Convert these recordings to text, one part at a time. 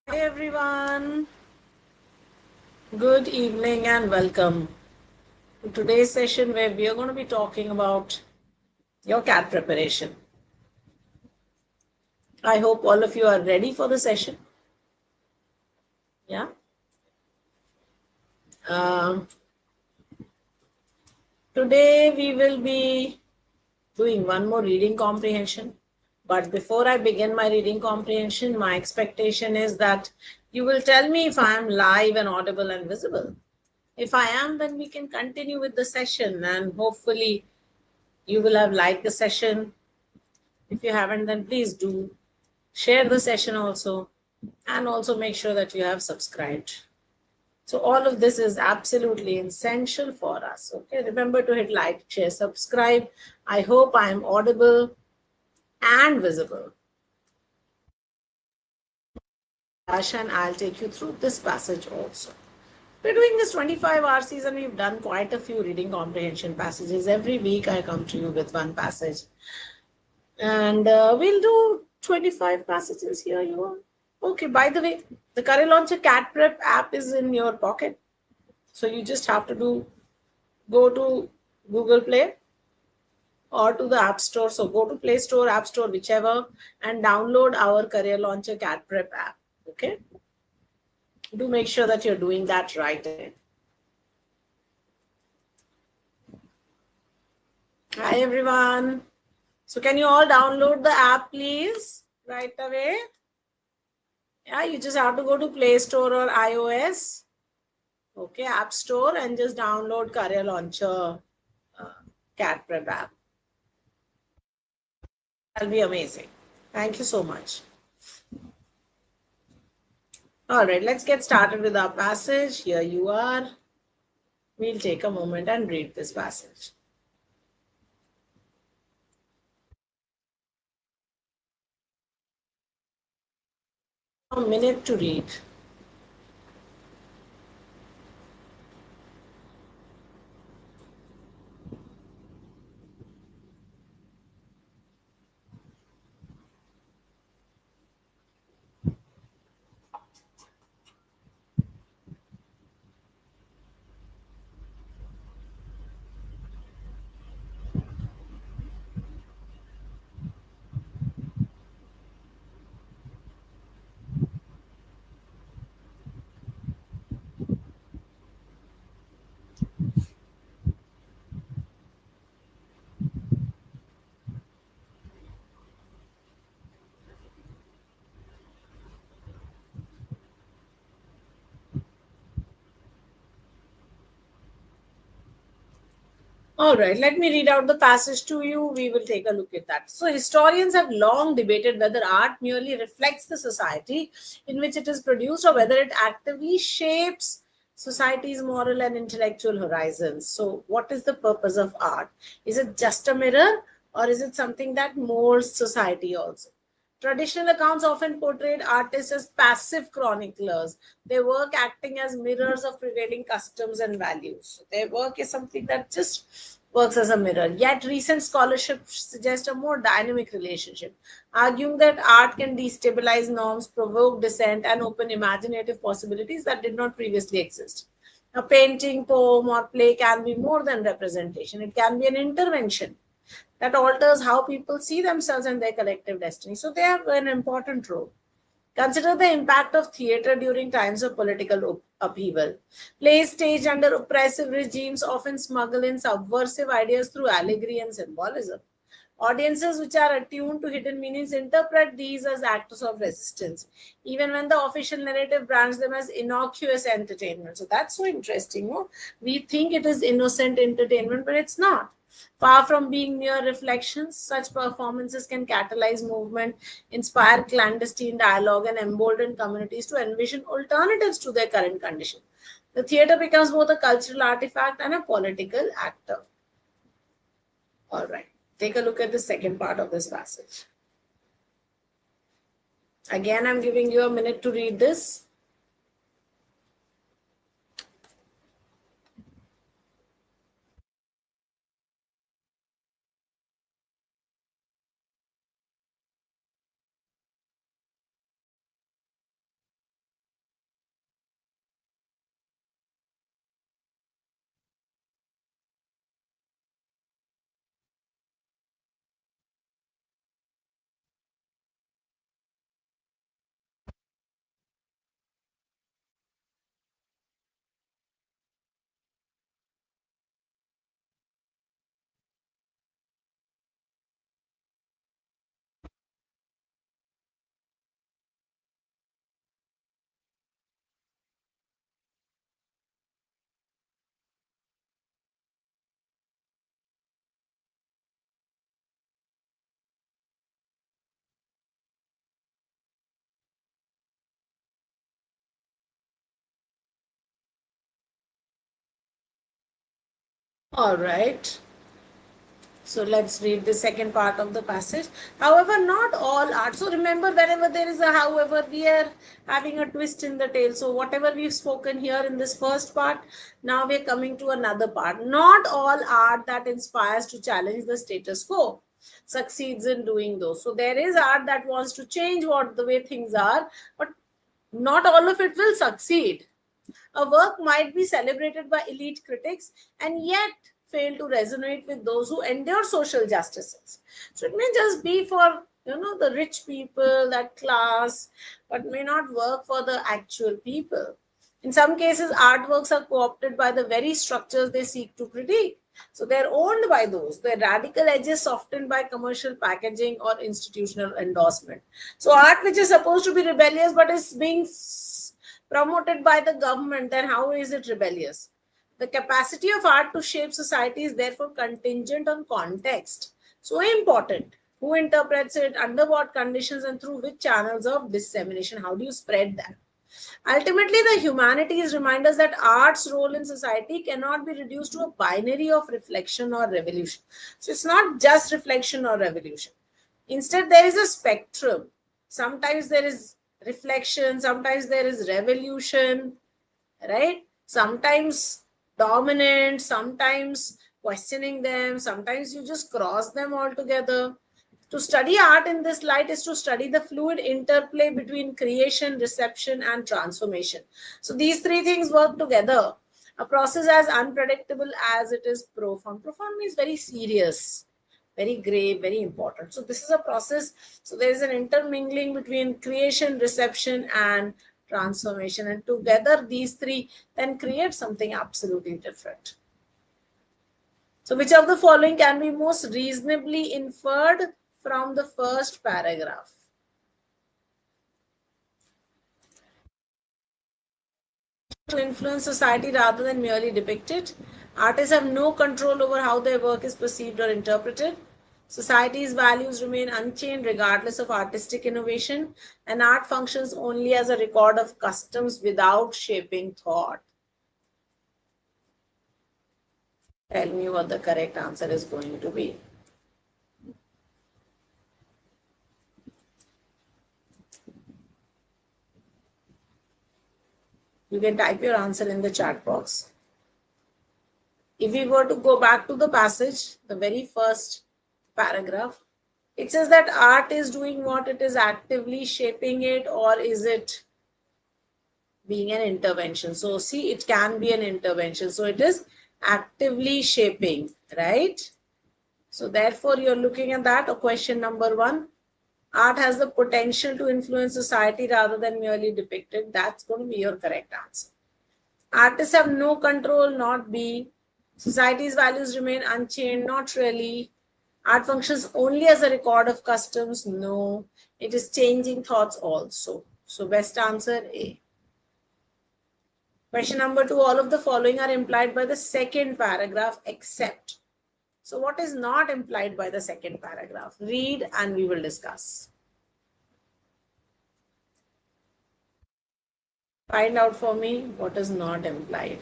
Hi everyone, good evening and welcome to today's session where we are going to be talking about your cat preparation. I hope all of you are ready for the session. Yeah. Um, Today we will be doing one more reading comprehension. But before I begin my reading comprehension, my expectation is that you will tell me if I am live and audible and visible. If I am, then we can continue with the session and hopefully you will have liked the session. If you haven't, then please do share the session also and also make sure that you have subscribed. So all of this is absolutely essential for us. Okay, remember to hit like, share, subscribe. I hope I am audible and visible. And I'll take you through this passage also. We're doing this 25-hour season. We've done quite a few reading comprehension passages. Every week I come to you with one passage. And we'll do 25 passages here. You are. Okay, by the way, the Career Launcher Cat Prep app is in your pocket. So you just have to go to Google Play or to the App Store. So go to Play Store, App Store, whichever, and download our Career Launcher Cat Prep app. Okay. Do make sure that you're doing that right. Hi everyone. So can you all download the app please right away? Yeah, you just have to go to Play Store or iOS. Okay, App Store and just download Career Launcher Cat Prep app. That'll be amazing. Thank you so much. All right, let's get started with our passage. Here you are. We'll take a moment and read this passage. A minute to read. All right, let me read out the passage to you. We will take a look at that. So, historians have long debated whether art merely reflects the society in which it is produced or whether it actively shapes society's moral and intellectual horizons. So, what is the purpose of art? Is it just a mirror or is it something that molds society also? Traditional accounts often portrayed artists as passive chroniclers, their work acting as mirrors of prevailing customs and values. So their work is something that just works as a mirror. Yet recent scholarship suggests a more dynamic relationship, arguing that art can destabilize norms, provoke dissent, and open imaginative possibilities that did not previously exist. A painting, poem, or play can be more than representation. It can be an intervention that alters how people see themselves and their collective destiny. So they have an important role. Consider the impact of theatre during times of political upheaval. Plays staged under oppressive regimes often smuggle in subversive ideas through allegory and symbolism. Audiences which are attuned to hidden meanings interpret these as acts of resistance, even when the official narrative brands them as innocuous entertainment. So that's so interesting. No? We think it is innocent entertainment, but it's not. Far from being mere reflections, such performances can catalyze movement, inspire clandestine dialogue, and embolden communities to envision alternatives to their current condition. The theatre becomes both a cultural artifact and a political actor. All right, take a look at the second part of this passage. Again, I'm giving you a minute to read this. All right. So let's read the second part of the passage. However, not all art. So remember, whenever there is a however, we are having a twist in the tale. So whatever we've spoken here in this first part, now we're coming to another part. Not all art that inspires to challenge the status quo succeeds in doing those. So there is art that wants to change what the way things are, but not all of it will succeed. A work might be celebrated by elite critics and yet fail to resonate with those who endure social justices. So it may just be for the rich people, that class, but may not work for the actual people. In some cases, artworks are co-opted by the very structures they seek to critique. So they're owned by those. Their radical edges softened by commercial packaging or institutional endorsement. So art which is supposed to be rebellious but is being promoted by the government, then how is it rebellious? The capacity of art to shape society is therefore contingent on context. So important. Who interprets it, under what conditions, and through which channels of dissemination? How do you spread that? Ultimately, the humanities remind us that art's role in society cannot be reduced to a binary of reflection or revolution. So it's not just reflection or revolution. Instead, there is a spectrum. Sometimes there is reflection, sometimes there is revolution, right? Sometimes dominant, sometimes questioning them, sometimes you just cross them altogether. To study art in this light is to study the fluid interplay between creation, reception, and transformation. So these three things work together. A process as unpredictable as it is profound. Profound means very serious, very grave, very important. So this is a process. So there is an intermingling between creation, reception, and transformation. And together these three then create something absolutely different. So which of the following can be most reasonably inferred from the first paragraph? To influence society rather than merely depict it. Artists have no control over how their work is perceived or interpreted. Society's values remain unchanged regardless of artistic innovation, and art functions only as a record of customs without shaping thought. Tell me what the correct answer is going to be. You can type your answer in the chat box. If we were to go back to the passage, the very first paragraph, it says that art is doing what? It is actively shaping it, or is it being an intervention? So see, it can be an intervention. So it is actively shaping, right? So therefore, you're looking at that, or question number one. Art has the potential to influence society rather than merely depict it. That's going to be your correct answer. Artists have no control, not B. Society's values remain unchanged, not really. Art functions only as a record of customs, no. It is changing thoughts also. So best answer A. Question number two, all of the following are implied by the second paragraph except. So what is not implied by the second paragraph? Read and we will discuss. Find out for me what is not implied.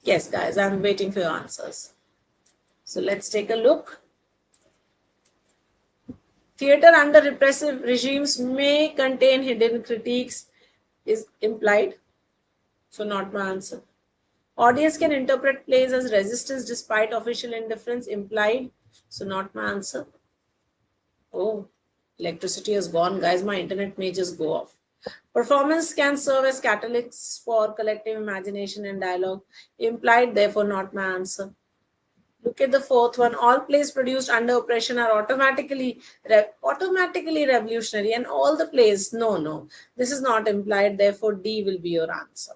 Yes, guys, I'm waiting for your answers. So let's take a look. Theater under repressive regimes may contain hidden critiques is implied. So not my answer. Audience can interpret plays as resistance despite official indifference implied. So not my answer. Oh, electricity has gone, guys. My internet may just go off. Performance can serve as catalysts for collective imagination and dialogue. Implied, therefore not my answer. Look at the fourth one. All plays produced under oppression are automatically revolutionary, and all the plays, no. This is not implied, therefore D will be your answer.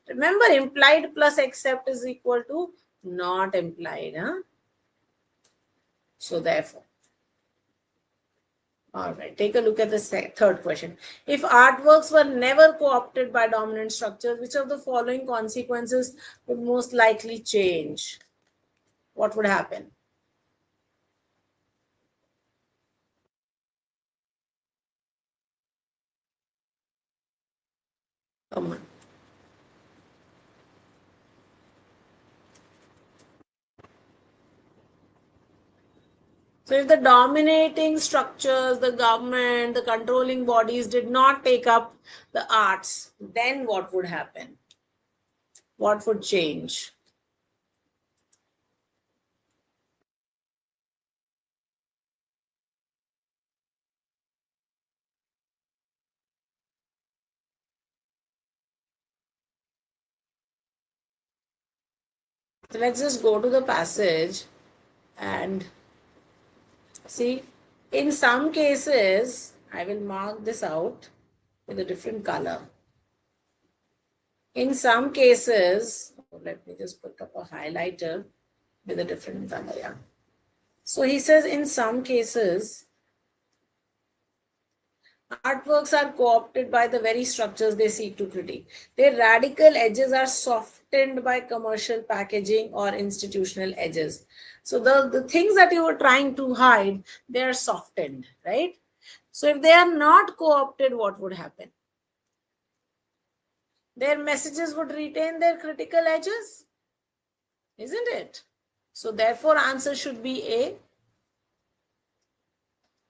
Remember, implied plus except is equal to not implied. Huh? So therefore. All right, take a look at the third question. If artworks were never co-opted by dominant structures, which of the following consequences would most likely change? What would happen? Come on. So if the dominating structures, the government, the controlling bodies did not take up the arts, then what would happen? What would change? So let's just go to the passage and see. In some cases, I will mark this out with a different color. In some cases, let me just put up a highlighter with a different color. Yeah. So he says, in some cases, artworks are co-opted by the very structures they seek to critique. Their radical edges are softened by commercial packaging or institutional edges. So the things that you were trying to hide, they are softened, right? So if they are not co-opted, what would happen? Their messages would retain their critical edges, isn't it? So therefore, answer should be A,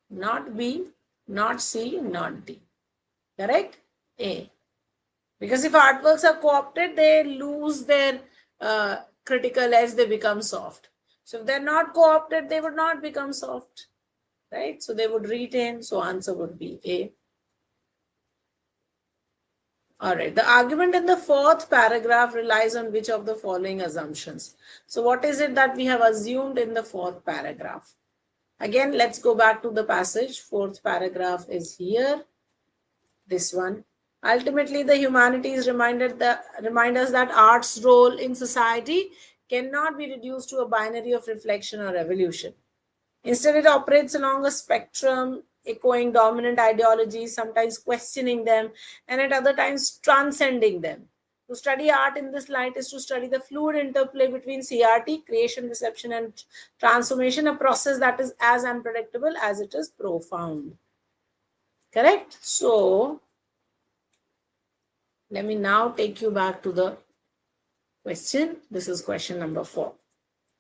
not B, not C, not D. Correct? A. Because if artworks are co-opted, they lose their critical edge, they become soft. So if they're not co-opted, they would not become soft, right? So they would retain. So answer would be A. All right. The argument in the fourth paragraph relies on which of the following assumptions? So what is it that we have assumed in the fourth paragraph? Again, let's go back to the passage. Fourth paragraph is here. This one. Ultimately, the humanities remind us that art's role in society cannot be reduced to a binary of reflection or evolution. Instead, it operates along a spectrum, echoing dominant ideologies, sometimes questioning them, and at other times transcending them. To study art in this light is to study the fluid interplay between CRT, creation, reception, and transformation, a process that is as unpredictable as it is profound. Correct? So, let me now take you back to the question. This is question number 4.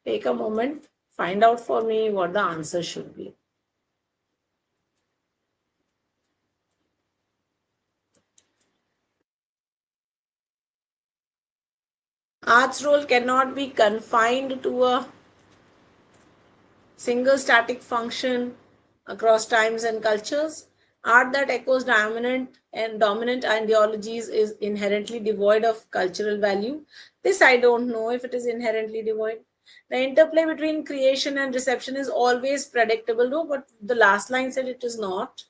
Take a moment, find out for me what the answer should be. Art's role cannot be confined to a single static function across times and cultures. Art that echoes dominant ideologies is inherently devoid of cultural value. This I don't know if it is inherently devoid. The interplay between creation and reception is always predictable, no, but the last line said it is not.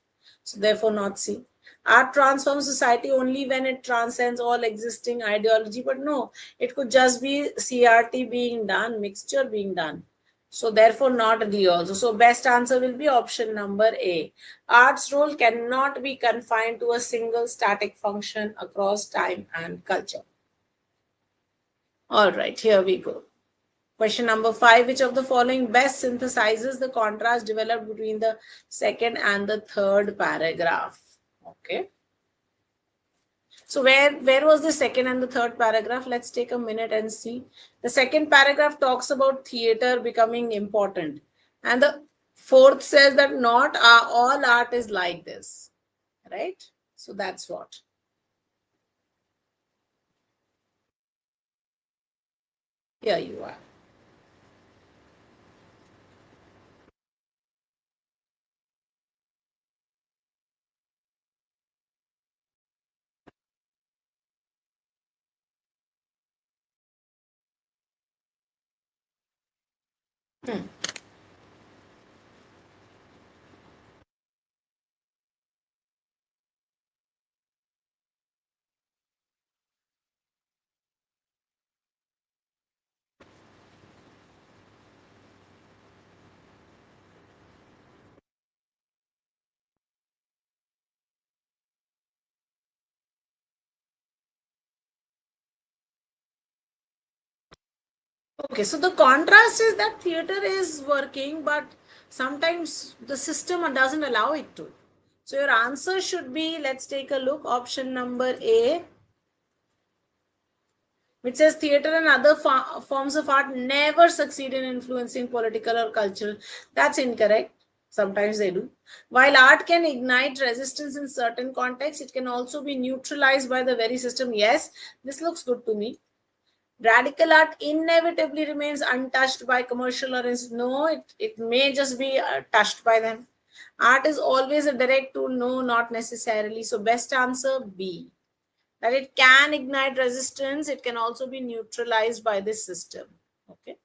So therefore not C. Art transforms society only when it transcends all existing ideology, but no, it could just be CRT being done, mixture being done. So therefore not D also. So best answer will be option number A. Art's role cannot be confined to a single static function across time and culture. All right, here we go. Question number 5, which of the following best synthesizes the contrast developed between the second and the third paragraph? Okay. So where was the second and the third paragraph? Let's take a minute and see. The second paragraph talks about theater becoming important. And the fourth says that not all art is like this. Right? So that's what. Here you are. Okay, so the contrast is that theater is working, but sometimes the system doesn't allow it to. So your answer should be, let's take a look, option number A, which says theater and other forms of art never succeed in influencing political or cultural. That's incorrect. Sometimes they do. While art can ignite resistance in certain contexts, it can also be neutralized by the very system. Yes, this looks good to me. Radical art inevitably remains untouched by commercial or no, it may just be touched by them. Art is always a direct tool. No, not necessarily. So best answer B, that it can ignite resistance. It can also be neutralized by this system. Okay.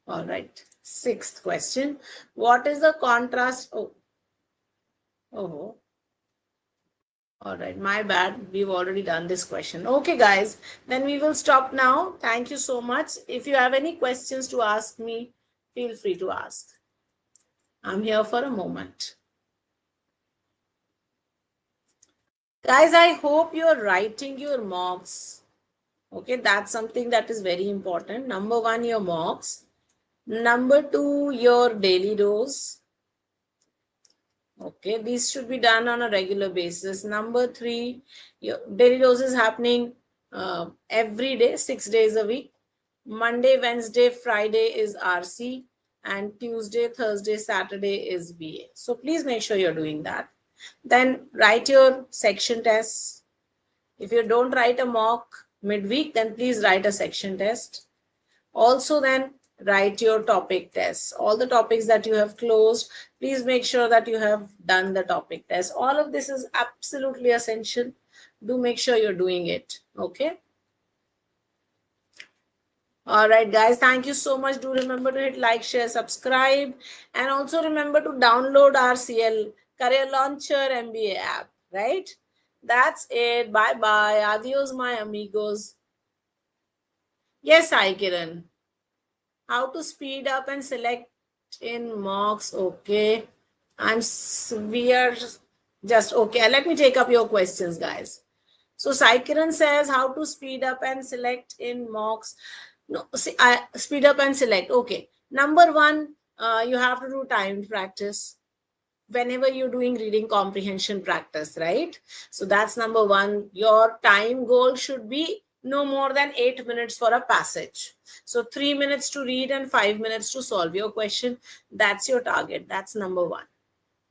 All right. Sixth question. What is the contrast? Oh. All right. My bad. We've already done this question. Okay, guys. Then we will stop now. Thank you so much. If you have any questions to ask me, feel free to ask. I'm here for a moment. Guys, I hope you're writing your mocks. Okay, that's something that is very important. Number one, your mocks. Number two, your daily dose. Okay, these should be done on a regular basis. Number three, your daily dose is happening every day, 6 days a week. Monday, Wednesday, Friday is RC, and Tuesday, Thursday, Saturday is BA. So please make sure you're doing that. Then write your section tests. If you don't write a mock midweek, then please write a section test. Also, then write your topic tests. All the topics that you have closed, please make sure that you have done the topic test. All of this is absolutely essential. Do make sure you're doing it. Okay. All right, guys. Thank you so much. Do remember to hit like, share, subscribe, and also remember to download RCL Career Launcher MBA app. Right. That's it. Bye bye. Adios, my amigos. Yes, Sai Kiran. How to speed up and select in mocks. Okay. We are just okay. Let me take up your questions, guys. So Sai Kiran says how to speed up and select in mocks. No, see, speed up and select. Okay. Number one, you have to do timed practice whenever you're doing reading comprehension practice, right? So that's number one. Your time goal should be no more than 8 minutes for a passage. So 3 minutes to read and 5 minutes to solve your question. That's your target. That's number one.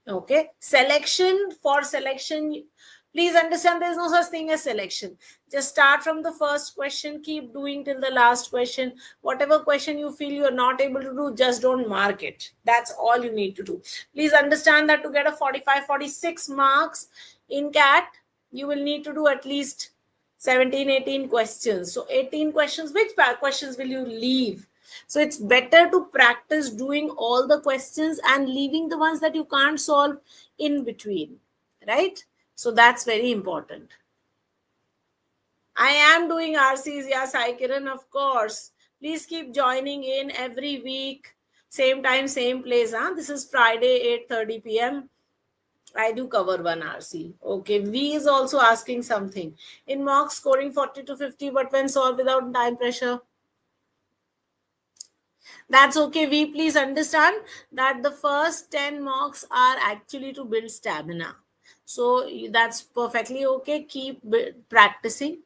Okay. Selection, for selection, please understand there's no such thing as selection. Just start from the first question, keep doing till the last question. Whatever question you feel you're not able to do, just don't mark it. That's all you need to do. Please understand that to get a 45, 46 marks in CAT, you will need to do at least 17, 18 questions. So 18 questions, which questions will you leave? So it's better to practice doing all the questions and leaving the ones that you can't solve in between, right? So that's very important. I am doing RCs, yeah, Sai Kiran, of course. Please keep joining in every week. Same time, same place. Huh? This is Friday, 8:30 p.m. I do cover one RC. Okay, V is also asking something. In mock scoring 40 to 50, but when solved without time pressure. That's okay. We please understand that the first 10 mocks are actually to build stamina. So that's perfectly okay. Keep practicing.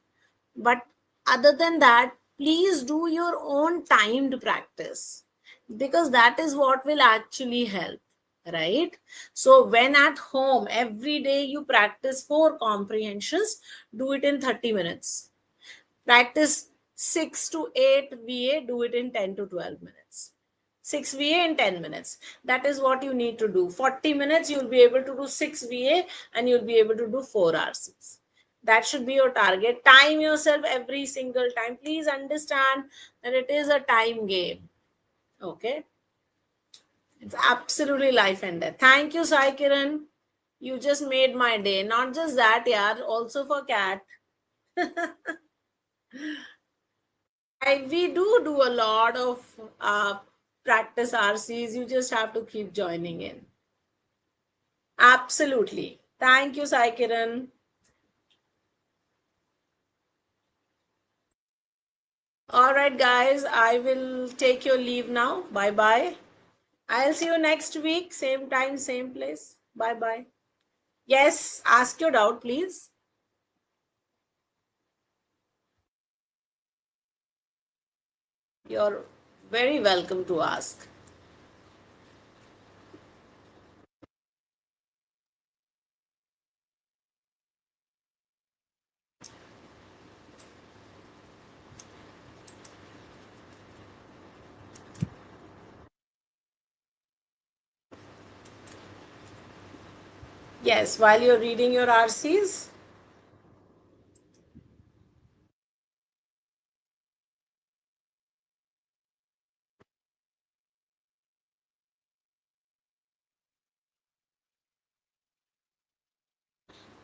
But other than that, please do your own timed practice because that is what will actually help, right? So when at home, every day you practice 4 comprehensions, do it in 30 minutes. Practice 6 to 8 VA, do it in 10 to 12 minutes. 6 VA in 10 minutes. That is what you need to do. 40 minutes, you'll be able to do 6 VA and you'll be able to do 4 RCs. That should be your target. Time yourself every single time. Please understand that it is a time game. Okay. It's absolutely life and death. Thank you, Sai Kiran. You just made my day. Not just that, yeah, also for CAT. We do a lot of practice RCs. You just have to keep joining in. Absolutely. Thank you, Sai Kiran. All right, guys, I will take your leave now. Bye-bye. I'll see you next week. Same time, same place. Bye-bye. Yes, ask your doubt, please. You're very welcome to ask. Yes, while you're reading your RCs.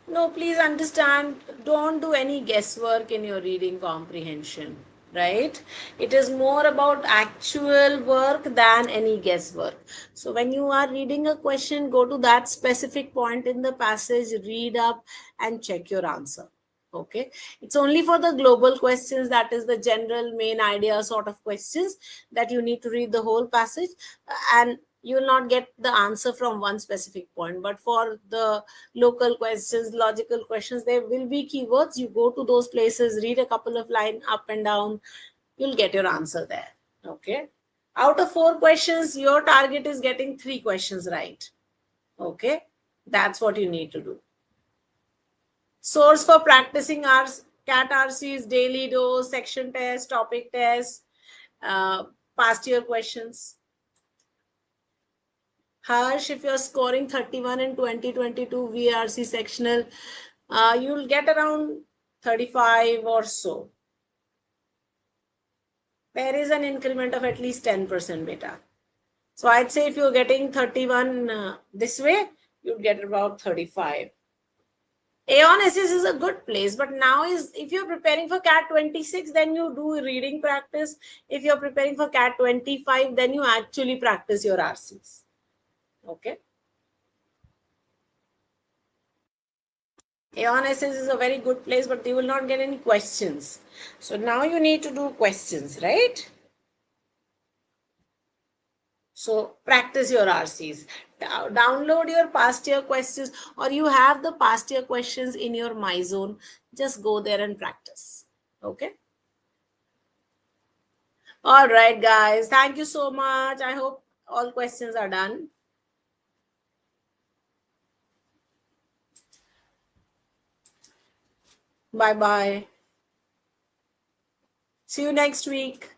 No, please understand, don't do any guesswork in your reading comprehension, right? It is more about actual work than any guesswork. So, when you are reading a question, go to that specific point in the passage, read up, and check your answer. Okay, it's only for the global questions, that is the general main idea sort of questions, that you need to read the whole passage, and you will not get the answer from one specific point. But for the local questions, logical questions, there will be keywords. You go to those places, read a couple of lines up and down, you'll get your answer there. Okay, out of 4 questions, your target is getting 3 questions right. Okay, that's what you need to do. Source for practicing our CAT RCs, daily dose, section test, topic test, past year questions. Harsh, if you're scoring 31 in 2022 VRC sectional, you'll get around 35 or so. There is an increment of at least 10% beta. So I'd say if you're getting 31 this way, you'd get about 35. Aeon SS is a good place, but now is if you're preparing for CAT 26, then you do reading practice. If you're preparing for CAT 25, then you actually practice your RCs. Okay. Aeon SS is a very good place, but you will not get any questions. So now you need to do questions, right? So practice your RCs. Download your past year questions, or you have the past year questions in your MyZone. Just go there and practice. Okay. All right, guys. Thank you so much. I hope all questions are done. Bye bye. See you next week.